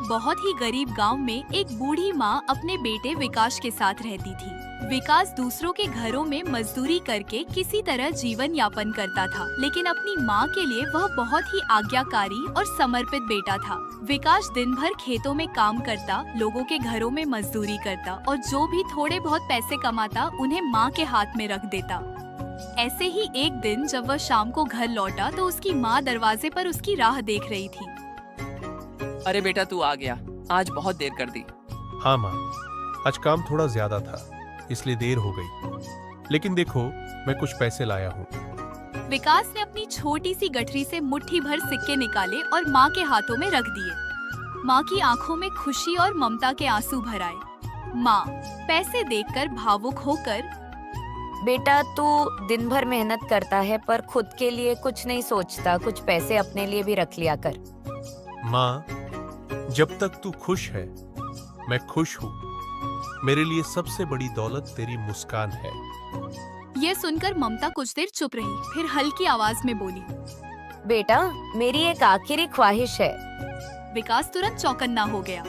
बहुत ही गरीब गांव में एक बूढ़ी माँ अपने बेटे विकास के साथ रहती थी। विकास दूसरों के घरों में मजदूरी करके किसी तरह जीवन यापन करता था, लेकिन अपनी माँ के लिए वह बहुत ही आज्ञाकारी और समर्पित बेटा था। विकास दिन भर खेतों में काम करता, लोगों के घरों में मजदूरी करता और जो भी थोड़े बहुत पैसे कमाता उन्हें माँ के हाथ में रख देता। ऐसे ही एक दिन जब वह शाम को घर लौटा तो उसकी माँ दरवाजे पर उसकी राह देख रही थी। अरे बेटा, तू आ गया। आज बहुत देर कर दी। हाँ माँ, आज काम थोड़ा ज्यादा था इसलिए देर हो गई, लेकिन देखो मैं कुछ पैसे लाया हूँ। विकास ने अपनी छोटी सी गठरी से मुट्ठी भर सिक्के निकाले और माँ के हाथों में रख दिए। माँ की आंखों में खुशी और ममता के आंसू भर आए। माँ पैसे देखकर भावुक होकर, बेटा तू दिन भर मेहनत करता है पर खुद के लिए कुछ नहीं सोचता, कुछ पैसे अपने लिए भी रख लिया कर। माँ, जब तक तू खुश है मैं खुश हूँ। मेरे लिए सबसे बड़ी दौलत तेरी मुस्कान है। ये सुनकर ममता कुछ देर चुप रही, फिर हल्की आवाज में बोली, बेटा मेरी एक आखिरी ख्वाहिश है। विकास तुरंत चौकन्ना हो गया।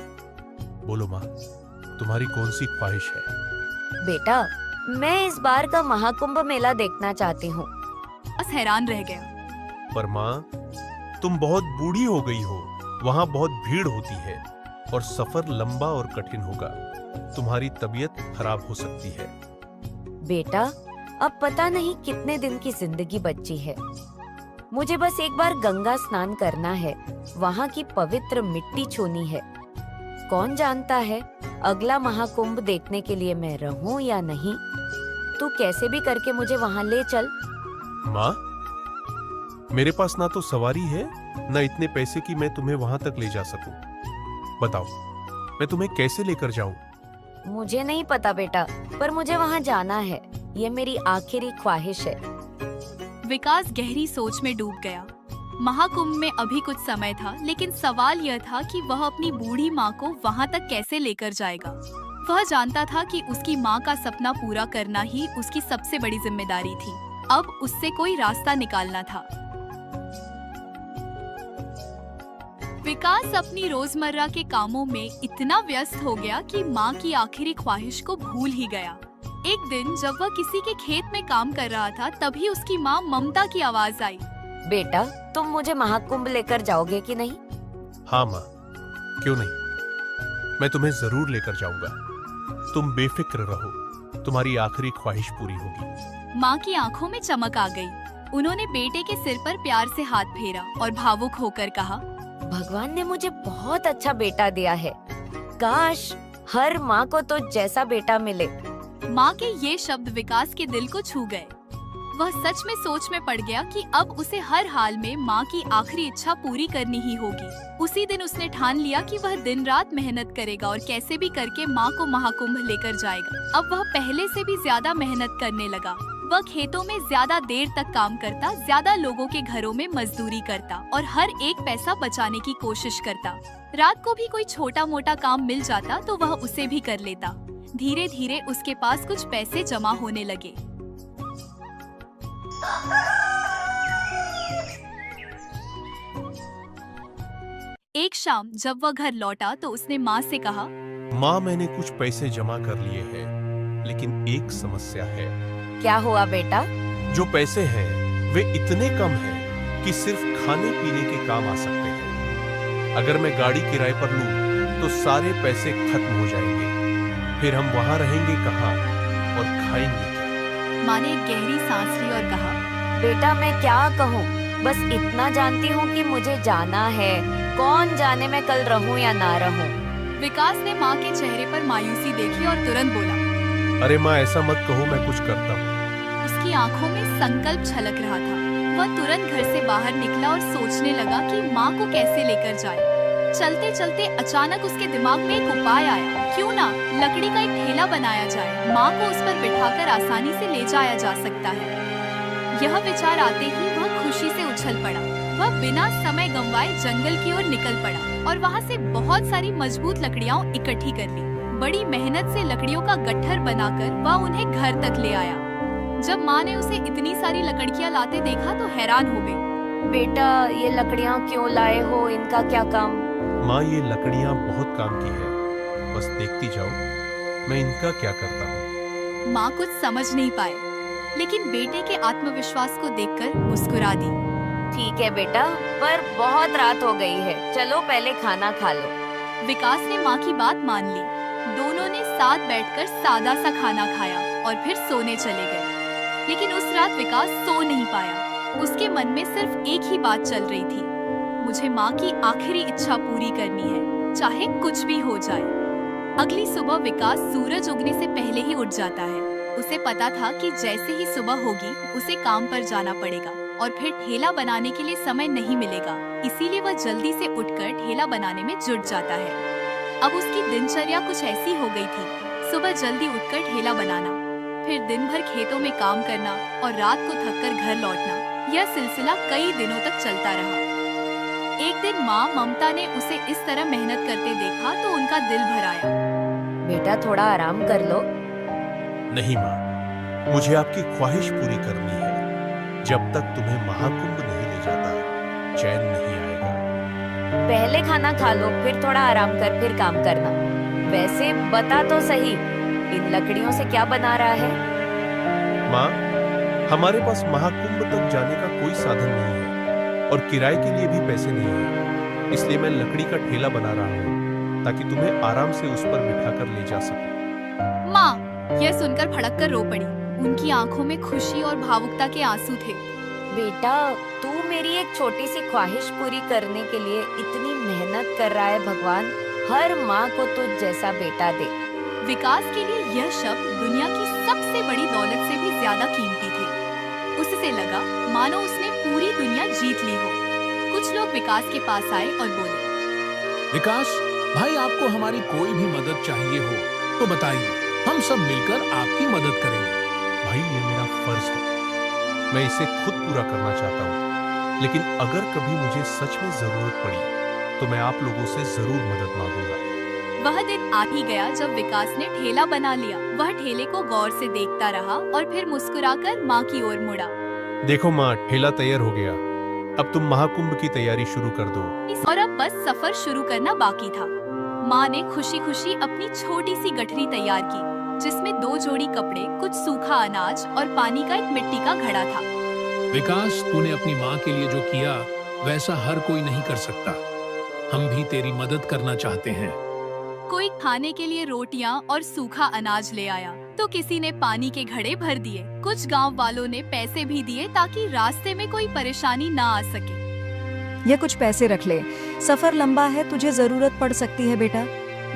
बोलो माँ, तुम्हारी कौन सी ख्वाहिश है? बेटा मैं इस बार का महाकुंभ मेला देखना चाहती हूँ। बस हैरान रह गया। पर माँ, तुम बहुत बूढ़ी हो गई हो, वहाँ बहुत भीड़ होती है और सफर लंबा और कठिन होगा। तुम्हारी तबीयत खराब हो सकती है। बेटा अब पता नहीं कितने दिन की जिंदगी बची है। मुझे बस एक बार गंगा स्नान करना है, वहाँ की पवित्र मिट्टी छूनी है। कौन जानता है अगला महाकुंभ देखने के लिए मैं रहूं या नहीं। तू कैसे भी करके मुझे वहाँ ले चल। माँ, मेरे पास ना तो सवारी है ना इतने पैसे कि मैं तुम्हें वहां तक ले जा सकूं। बताओ मैं तुम्हें कैसे लेकर जाऊं? मुझे नहीं पता बेटा, पर मुझे वहाँ जाना है। ये मेरी आखिरी ख्वाहिश है। विकास गहरी सोच में डूब गया। महाकुंभ में अभी कुछ समय था, लेकिन सवाल यह था कि वह अपनी बूढ़ी माँ को वहाँ तक कैसे लेकर जाएगा। वह जानता था कि उसकी माँ का सपना पूरा करना ही उसकी सबसे बड़ी जिम्मेदारी थी। अब उससे कोई रास्ता निकालना था। विकास अपनी रोजमर्रा के कामों में इतना व्यस्त हो गया कि माँ की आखिरी ख्वाहिश को भूल ही गया। एक दिन जब वह किसी के खेत में काम कर रहा था, तभी उसकी माँ ममता की आवाज आई, बेटा तुम मुझे महाकुंभ लेकर जाओगे कि नहीं? हाँ माँ, क्यों नहीं, मैं तुम्हें जरूर लेकर जाऊंगा। तुम बेफिक्र रहो, तुम्हारी आखिरी ख्वाहिश पूरी होगी। माँ की आंखों में चमक आ गई। उन्होंने बेटे के सिर पर प्यार से हाथ फेरा और भावुक होकर कहा, भगवान ने मुझे बहुत अच्छा बेटा दिया है। काश हर माँ को तो जैसा बेटा मिले। माँ के ये शब्द विकास के दिल को छू गए। वह सच में सोच में पड़ गया कि अब उसे हर हाल में माँ की आखिरी इच्छा पूरी करनी ही होगी। उसी दिन उसने ठान लिया कि वह दिन रात मेहनत करेगा और कैसे भी करके माँ को महाकुंभ लेकर जाएगा। अब वह पहले से भी ज्यादा मेहनत करने लगा। वह खेतों में ज्यादा देर तक काम करता, ज्यादा लोगों के घरों में मजदूरी करता और हर एक पैसा बचाने की कोशिश करता। रात को भी कोई छोटा मोटा काम मिल जाता तो वह उसे भी कर लेता। धीरे धीरे उसके पास कुछ पैसे जमा होने लगे। एक शाम जब वह घर लौटा तो उसने माँ से कहा, माँ, मैंने कुछ पैसे जमा कर लिए हैं, लेकिन एक समस्या है। क्या हुआ बेटा? जो पैसे हैं वे इतने कम हैं कि सिर्फ खाने पीने के काम आ सकते हैं। अगर मैं गाड़ी किराए पर लूं तो सारे पैसे खत्म हो जाएंगे। फिर हम वहां रहेंगे कहाँ और खाएंगे क्या? माँ ने एक गहरी सांस ली और कहा, बेटा मैं क्या कहूँ, बस इतना जानती हूँ कि मुझे जाना है। कौन जाने मैं कल रहूँ या ना रहूँ। विकास ने माँ के चेहरे पर मायूसी देखी और तुरंत बोला, अरे माँ, ऐसा मत कहो, मैं कुछ करता हूँ। उसकी आंखों में संकल्प छलक रहा था। वह तुरंत घर से बाहर निकला और सोचने लगा कि माँ को कैसे लेकर जाए। चलते चलते अचानक उसके दिमाग में एक उपाय आया। क्यों ना लकड़ी का एक ठेला बनाया जाए, माँ को उस पर बिठाकर आसानी से ले जाया जा सकता है। यह विचार आते ही वह खुशी से उछल पड़ा। वह बिना समय गंवाए जंगल की ओर निकल पड़ा और वहाँ से बहुत सारी मजबूत लकड़ियाँ इकट्ठी कर ली। बड़ी मेहनत से लकड़ियों का गट्ठर बनाकर वह उन्हें घर तक ले आया। जब माँ ने उसे इतनी सारी लकड़ियाँ लाते देखा तो हैरान हो गई। बेटा ये लकड़ियाँ क्यों लाए हो, इनका क्या काम? माँ, ये लकड़ियां बहुत काम की है, बस देखती जाओ मैं इनका क्या करता हूँ। माँ कुछ समझ नहीं पाए, लेकिन बेटे के आत्मविश्वास को देखकर मुस्कुरा दी। ठीक है बेटा, पर बहुत रात हो गई है, चलो पहले खाना खा लो। विकास ने माँ की बात मान ली। दोनों ने साथ बैठकर सादा सा खाना खाया और फिर सोने चले गए। लेकिन उस रात विकास सो नहीं पाया। उसके मन में सिर्फ एक ही बात चल रही थी, मुझे माँ की आखिरी इच्छा पूरी करनी है, चाहे कुछ भी हो जाए। अगली सुबह विकास सूरज उगने से पहले ही उठ जाता है। उसे पता था कि जैसे ही सुबह होगी उसे काम पर जाना पड़ेगा और फिर ठेला बनाने के लिए समय नहीं मिलेगा, इसीलिए वह जल्दी से उठकर ठेला बनाने में जुट जाता है। अब उसकी दिनचर्या कुछ ऐसी हो गई थी, सुबह जल्दी उठकर ठेला बनाना, फिर दिन भर खेतों में काम करना और रात को थककर घर लौटना। यह सिलसिला कई दिनों तक चलता रहा। एक दिन माँ ममता ने उसे इस तरह मेहनत करते देखा तो उनका दिल भर आया। बेटा थोड़ा आराम कर लो। नहीं माँ, मुझे आपकी ख्वाहिश पूरी करनी है। जब तक तुम्हें महाकुंभ नहीं ले जाता, चैन नहीं आएगा। पहले खाना खा लो, फिर थोड़ा आराम कर, फिर काम करना। वैसे बता तो सही, इन लकड़ियों से क्या बना रहा है? माँ, हमारे पास महाकुंभ तक जाने का कोई साधन नहीं है और किराए के लिए भी पैसे नहीं है, इसलिए मैं लकड़ी का ठेला बना रहा हूँ ताकि तुम्हें आराम से उस पर बिठाकर ले जा सकूं। माँ यह सुनकर फड़क कर रो पड़ी। उनकी आंखों में खुशी और भावुकता के आंसू थे। बेटा तू मेरी एक छोटी सी ख्वाहिश पूरी करने के लिए इतनी मेहनत कर रहा है, भगवान हर माँ को तुझ जैसा बेटा दे। विकास के लिए यह शब्द दुनिया की सबसे बड़ी दौलत से भी ज्यादा कीमती थे। उससे लगा मानो उसने पूरी दुनिया जीत ली हो। कुछ लोग विकास के पास आए और बोले, विकास भाई, आपको हमारी कोई भी मदद चाहिए हो तो बताइए, हम सब मिलकर आपकी मदद करेंगे। भाई, ये मेरा फर्ज है, मैं इसे खुद पूरा करना चाहता हूँ, लेकिन अगर कभी मुझे सच में जरूरत पड़ी तो मैं आप लोगों से जरूर मदद मांगूंगा। वह दिन आ ही गया जब विकास ने ठेला बना लिया। वह ठेले को गौर से देखता रहा और फिर मुस्कुराकर माँ की ओर मुड़ा। देखो माँ, ठेला तैयार हो गया, अब तुम महाकुंभ की तैयारी शुरू कर दो। और अब बस सफर शुरू करना बाकी था। माँ ने खुशी खुशी अपनी छोटी सी गठरी तैयार की, जिसमें 2 जोड़ी कपड़े, कुछ सूखा अनाज और पानी का एक मिट्टी का घड़ा था। विकास, तूने अपनी माँ के लिए जो किया वैसा हर कोई नहीं कर सकता। हम भी तेरी मदद करना चाहते हैं। कोई खाने के लिए रोटियां और सूखा अनाज ले आया तो किसी ने पानी के घड़े भर दिए। कुछ गांव वालों ने पैसे भी दिए ताकि रास्ते में कोई परेशानी ना आ सके। यह कुछ पैसे रख ले, सफर लंबा है, तुझे जरूरत पड़ सकती है बेटा।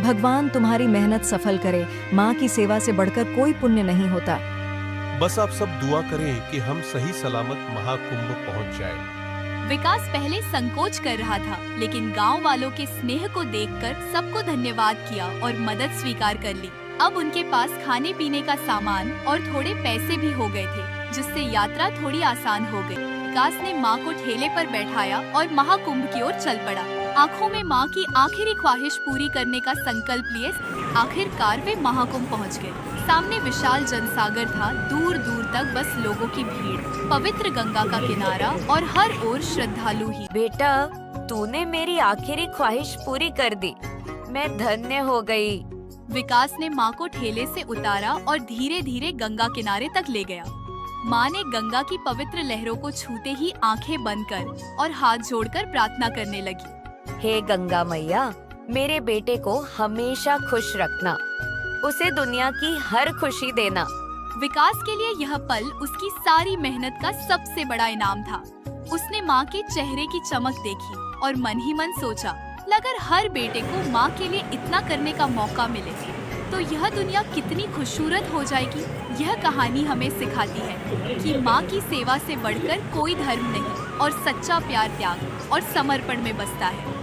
भगवान तुम्हारी मेहनत सफल करे। माँ की सेवा से बढ़कर कोई पुण्य नहीं होता। बस आप सब दुआ करें कि हम सही सलामत महाकुंभ पहुंच जाए। विकास पहले संकोच कर रहा था, लेकिन गांव वालों के स्नेह को देखकर सबको धन्यवाद किया और मदद स्वीकार कर ली। अब उनके पास खाने पीने का सामान और थोड़े पैसे भी हो गए थे, जिससे यात्रा थोड़ी आसान हो गई। विकास ने माँ को ठेले पर बैठाया और महाकुंभ की ओर चल पड़ा। आंखों में माँ की आखिरी ख्वाहिश पूरी करने का संकल्प लिए आखिरकार वे महाकुंभ पहुँच गए। सामने विशाल जनसागर था, दूर दूर तक बस लोगों की भीड़, पवित्र गंगा का किनारा और हर ओर श्रद्धालु ही। बेटा तूने मेरी आखिरी ख्वाहिश पूरी कर दी, मैं धन्य हो गई। विकास ने माँ को ठेले से उतारा और धीरे धीरे गंगा किनारे तक ले गया। माँ ने गंगा की पवित्र लहरों को छूते ही आंखें बंद कर और हाथ जोड़कर प्रार्थना करने लगी। हे गंगा मैया, मेरे बेटे को हमेशा खुश रखना, उसे दुनिया की हर खुशी देना। विकास के लिए यह पल उसकी सारी मेहनत का सबसे बड़ा इनाम था। उसने माँ के चेहरे की चमक देखी और मन ही मन सोचा, अगर हर बेटे को माँ के लिए इतना करने का मौका मिले तो यह दुनिया कितनी खूबसूरत हो जाएगी। यह कहानी हमें सिखाती है कि माँ की सेवा से बढ़कर कोई धर्म नहीं और सच्चा प्यार त्याग और समर्पण में बसता है।